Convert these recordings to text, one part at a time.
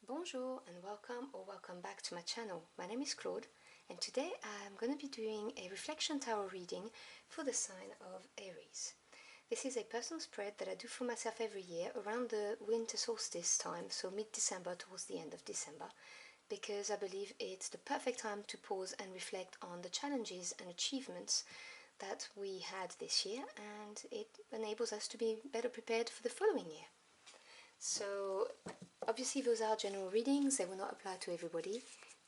Bonjour and welcome back to my channel. My name is Claude and today I'm going to be doing a reflection tarot reading for the sign of Aries. This is a personal spread that I do for myself every year around the winter solstice time, so mid-December towards the end of December, because I believe it's the perfect time to pause and reflect on the challenges and achievements that we had this year, and it enables us to be better prepared for the following year. So obviously those are general readings, they will not apply to everybody.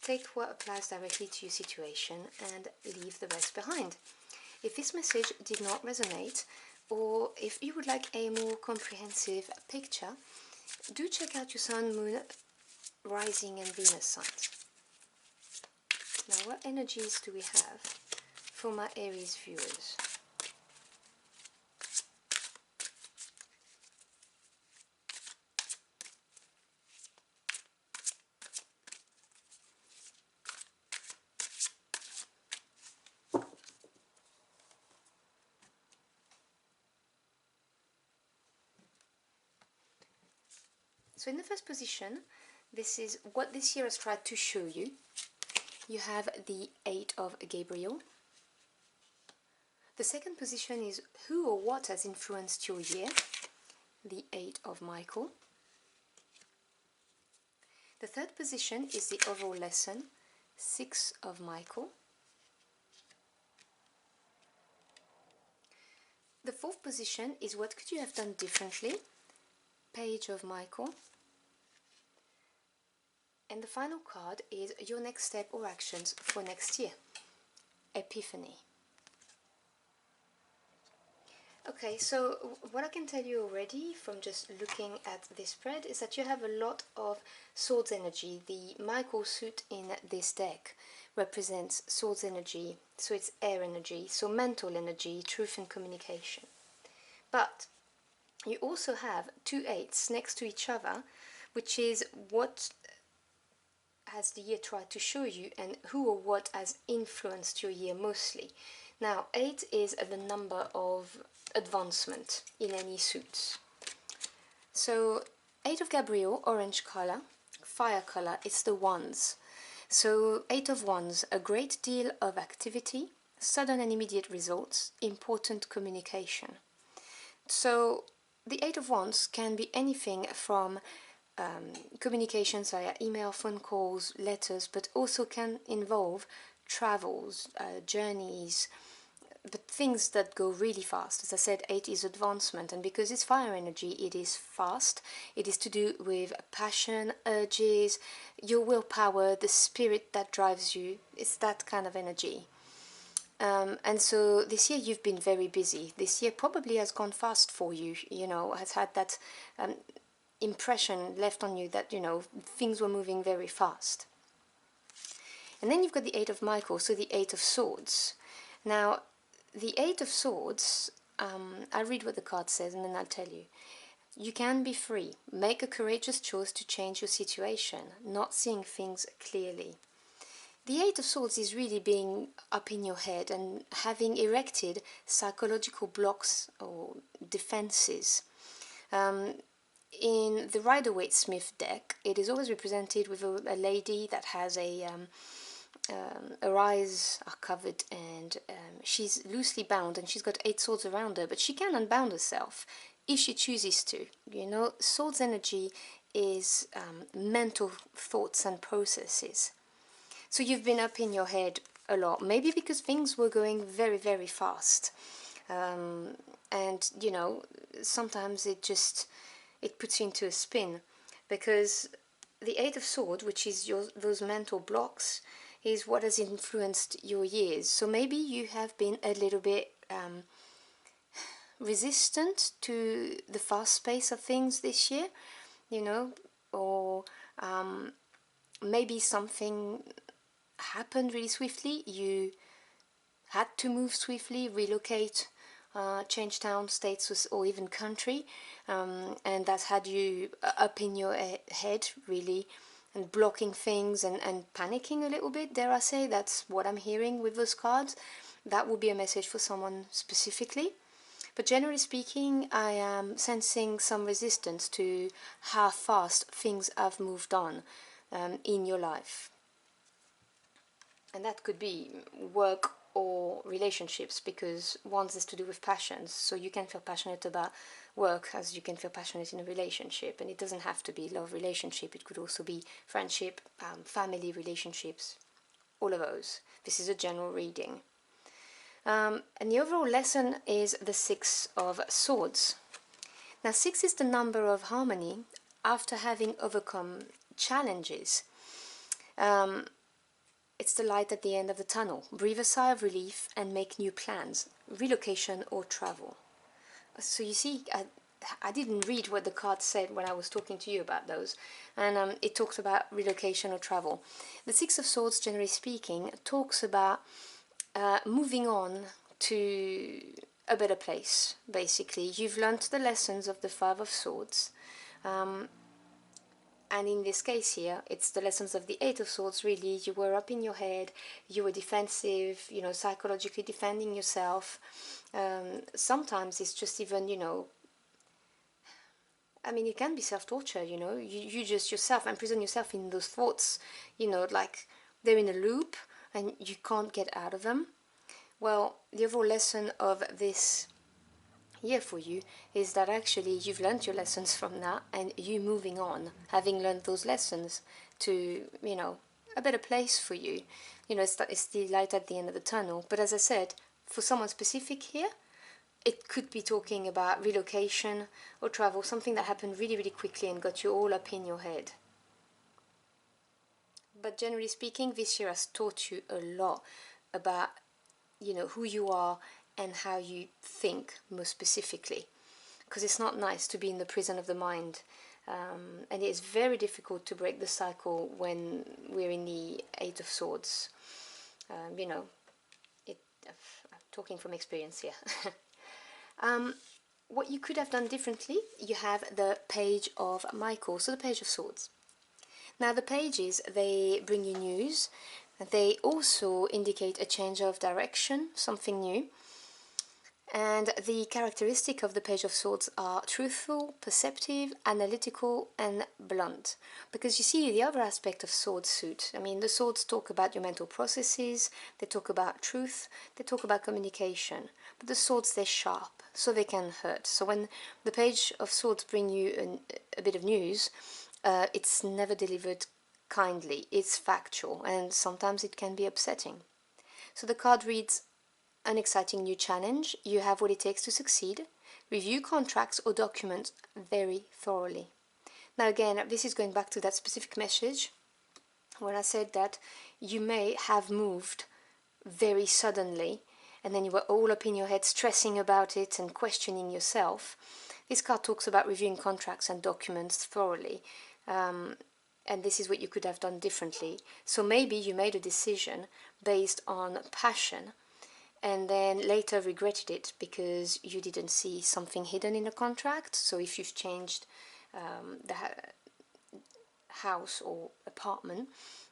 Take what applies directly to your situation and leave the rest behind. If this message did not resonate, or if you would like a more comprehensive picture, do check out your Sun, Moon, Rising and Venus signs. Now, what energies do we have for my Aries viewers? So in the first position, this is what this year has tried to show you. You have the 8 of Gabriel. The second position is who or what has influenced your year, the 8 of Michael. The third position is the overall lesson, 6 of Michael. The fourth position is what could you have done differently, Page of Michael. And the final card is your next step or actions for next year, Epiphany. Okay, so what I can tell you already from just looking at this spread is that you have a lot of Swords energy. The Michael suit in this deck represents Swords energy, so it's air energy, so mental energy, truth and communication. But you also have 2 8s next to each other, which is what has the year tried to show you and who or what has influenced your year mostly. Now, 8 is the number of advancement in any suits. So 8 of Gabriel, orange color, fire color, it's the wands. So 8 of wands, a great deal of activity, sudden and immediate results, important communication. So the 8 of wands can be anything from communications via email, phone calls, letters, but also can involve travels, journeys, but things that go really fast. As I said, 8 is advancement, and because it's fire energy, it is fast. It is to do with passion, urges, your willpower, the spirit that drives you. It's that kind of energy. And so this year you've been very busy. This year probably has gone fast for you, has had that impression left on you that, things were moving very fast. And then you've got the 8 of Michael, so the 8 of Swords. Now, the 8 of Swords, I'll read what the card says and then I'll tell you. You can be free. Make a courageous choice to change your situation, not seeing things clearly. The 8 of Swords is really being up in your head and having erected psychological blocks or defenses. In the Rider-Waite-Smith deck, it is always represented with a lady that has her eyes are covered and she's loosely bound and she's got 8 swords around her, but she can unbound herself if she chooses to. Swords energy is mental thoughts and processes. So you've been up in your head a lot, maybe because things were going very, very fast. And, sometimes it puts you into a spin, because the 8 of Swords, which is those mental blocks, is what has influenced your years. So maybe you have been a little bit resistant to the fast pace of things this year, or maybe something happened really swiftly. You had to move swiftly, relocate, change town, states, or even country, and that's had you up in your head really, and blocking things and panicking a little bit, dare I say. That's what I'm hearing with those cards. That would be a message for someone specifically. But generally speaking, I am sensing some resistance to how fast things have moved on in your life. And that could be work or relationships, because one is to do with passions. So you can feel passionate about work as you can feel passionate in a relationship. And it doesn't have to be love relationship. It could also be friendship, family relationships, all of those. This is a general reading. And the overall lesson is the Six of Swords. Now, 6 is the number of harmony after having overcome challenges. It's the light at the end of the tunnel. Breathe a sigh of relief and make new plans, relocation or travel. So you see, I didn't read what the card said when I was talking to you about those, and it talks about relocation or travel. The Six of Swords, generally speaking, talks about moving on to a better place, basically. You've learned the lessons of the Five of Swords. And in this case here, it's the lessons of the Eight of Swords, really. You were up in your head, you were defensive, you know, psychologically defending yourself. Sometimes it's just even, you know, I mean, it can be self-torture, you know. You just yourself imprison yourself in those thoughts, you know, like they're in a loop and you can't get out of them. Well, the overall lesson of this year for you is that actually you've learned your lessons from that, and you moving on, having learned those lessons, to, you know, a better place for you. You know, it's the light at the end of the tunnel. But as I said, for someone specific here, it could be talking about relocation or travel, something that happened really, really quickly and got you all up in your head. But generally speaking, this year has taught you a lot about, you know, who you are and how you think, most specifically, because it's not nice to be in the prison of the mind, and it's very difficult to break the cycle when we're in the Eight of Swords. You know, I'm talking from experience here. What you could have done differently, you have the Page of Michael, so the Page of Swords. Now the pages, they bring you news. They also indicate a change of direction, something new. And the characteristic of the Page of Swords are truthful, perceptive, analytical, and blunt. Because you see the other aspect of sword suit. I mean, the swords talk about your mental processes, they talk about truth, they talk about communication. But the swords, they're sharp, so they can hurt. So when the Page of Swords bring you a bit of news, it's never delivered kindly. It's factual, and sometimes it can be upsetting. So the card reads, an exciting new challenge. You have what it takes to succeed. Review contracts or documents very thoroughly. Now again, this is going back to that specific message when I said that you may have moved very suddenly and then you were all up in your head stressing about it and questioning yourself. This card talks about reviewing contracts and documents thoroughly. And this is what you could have done differently. So maybe you made a decision based on passion and then later regretted it because you didn't see something hidden in a contract. So if you've changed the house or apartment,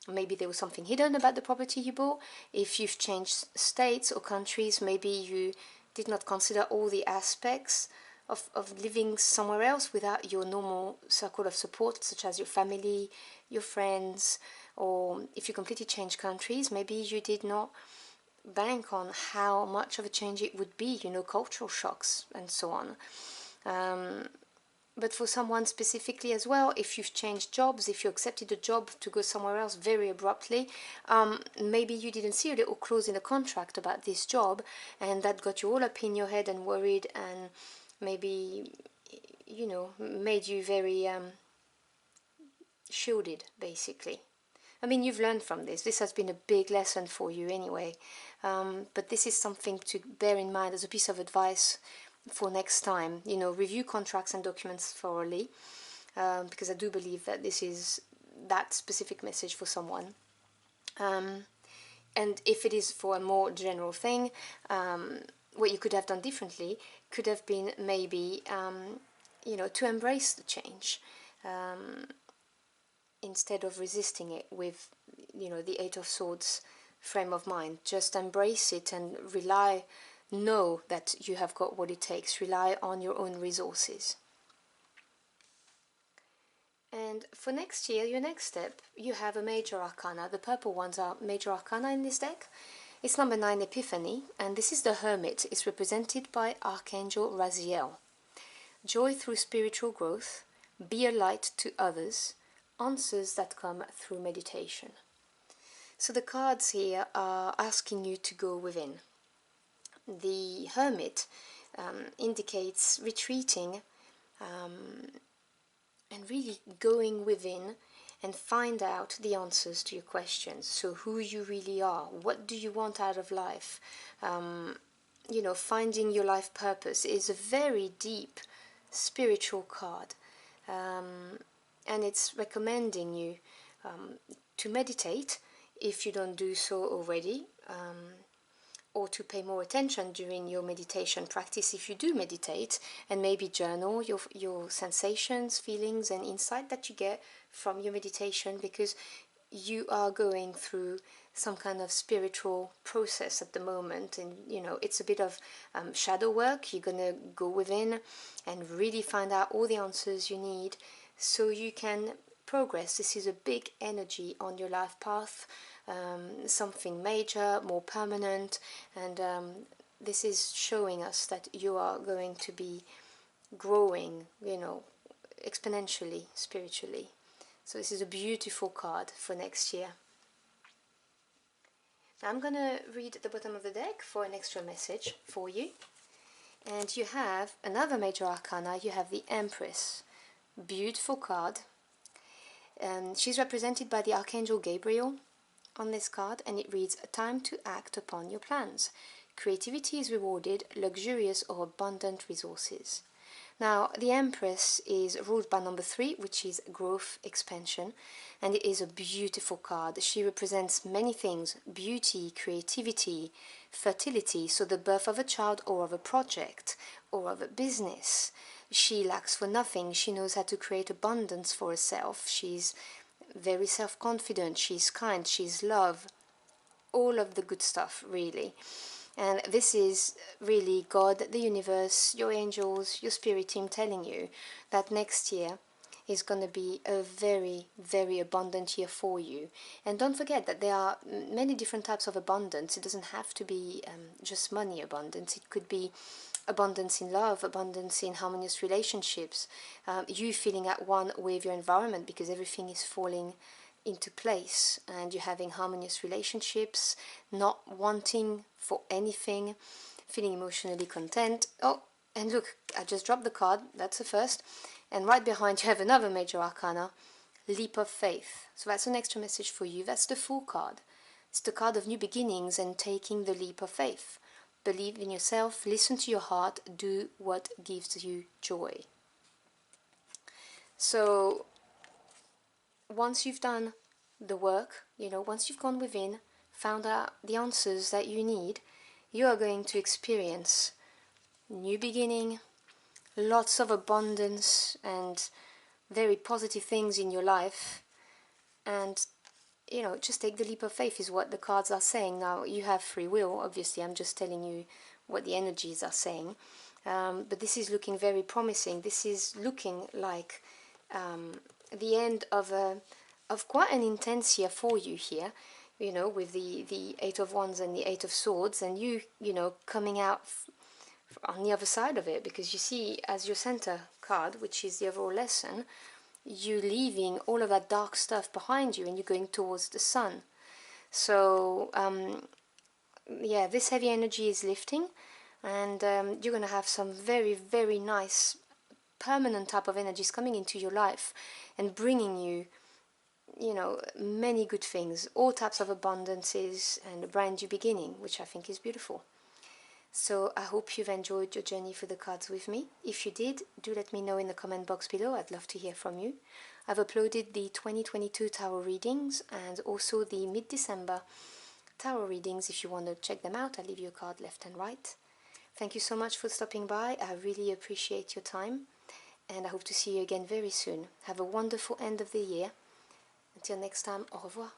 maybe there was something hidden about the property you bought. If you've changed states or countries, maybe you did not consider all the aspects of living somewhere else without your normal circle of support, such as your family, your friends. Or if you completely change countries, maybe you did not bank on how much of a change it would be, you know, cultural shocks and so on. But for someone specifically as well, if you've changed jobs, if you accepted a job to go somewhere else very abruptly, maybe you didn't see a little clause in the contract about this job, and that got you all up in your head and worried, and maybe, you know, made you very shielded, basically. I mean, you've learned from this. This has been a big lesson for you anyway. But this is something to bear in mind as a piece of advice for next time. You know, review contracts and documents thoroughly, because I do believe that this is that specific message for someone. And if it is for a more general thing, what you could have done differently could have been maybe, you know, to embrace the change. Instead of resisting it with, you know, the Eight of Swords frame of mind. Just embrace it and rely know that you have got what it takes. Rely on your own resources. And for next year, your next step, you have a major arcana. The purple ones are major arcana in this deck. It's number 9, Epiphany, and this is the Hermit. It's represented by Archangel Raziel. Joy through spiritual growth, be a light to others, answers that come through meditation. So the cards here are asking you to go within. The Hermit indicates retreating and really going within and find out the answers to your questions. So who you really are, what do you want out of life? You know, finding your life purpose is a very deep spiritual card, and it's recommending you to meditate if you don't do so already, or to pay more attention during your meditation practice if you do meditate, and maybe journal your sensations, feelings and insight that you get from your meditation, because you are going through some kind of spiritual process at the moment, and you know, it's a bit of shadow work. You're gonna go within and really find out all the answers you need so you can progress. This is a big energy on your life path, something major, more permanent, and this is showing us that you are going to be growing, you know, exponentially, spiritually. So this is a beautiful card for next year. Now I'm going to read the bottom of the deck for an extra message for you. And you have another major arcana. You have the Empress. Beautiful card. She's represented by the Archangel Gabriel on this card, and it reads, time to act upon your plans. Creativity is rewarded, luxurious or abundant resources. Now, the Empress is ruled by number 3, which is growth, expansion, and it is a beautiful card. She represents many things: beauty, creativity, fertility, so the birth of a child or of a project or of a business. She lacks for nothing. She knows how to create abundance for herself. She's very self-confident, she's kind, she's love, all of the good stuff, really. And this is really God, the universe, your angels, your spirit team telling you that next year is going to be a very, very abundant year for you. And don't forget that there are many different types of abundance. It doesn't have to be just money abundance. It could be abundance in love, abundance in harmonious relationships, you feeling at one with your environment because everything is falling into place and you're having harmonious relationships, not wanting for anything, feeling emotionally content. Oh, and look, I just dropped the card, that's the first, and right behind you have another major arcana, leap of faith. So that's an extra message for you. That's the Fool card. It's the card of new beginnings and taking the leap of faith. Believe in yourself, listen to your heart, do what gives you joy. So once you've done the work, you know, once you've gone within, found out the answers that you need, you are going to experience new beginning, lots of abundance and very positive things in your life. And you know, just take the leap of faith is what the cards are saying. Now, you have free will, obviously, I'm just telling you what the energies are saying. But this is looking very promising. This is looking like the end of quite an intense year for you here, you know, with the 8 of Wands and the 8 of Swords, and you know, coming out on the other side of it, because you see, as your center card, which is the overall lesson, you leaving all of that dark stuff behind you and you're going towards the sun. So yeah, this heavy energy is lifting, and you're going to have some very, very nice permanent type of energies coming into your life and bringing you, you know, many good things, all types of abundances and a brand new beginning, which I think is beautiful. So I hope you've enjoyed your journey through the cards with me. If you did, do let me know in the comment box below. I'd love to hear from you. I've uploaded the 2022 tarot readings and also the mid-December tarot readings. If you want to check them out, I'll leave you a card left and right. Thank you so much for stopping by. I really appreciate your time, and I hope to see you again very soon. Have a wonderful end of the year. Until next time, au revoir.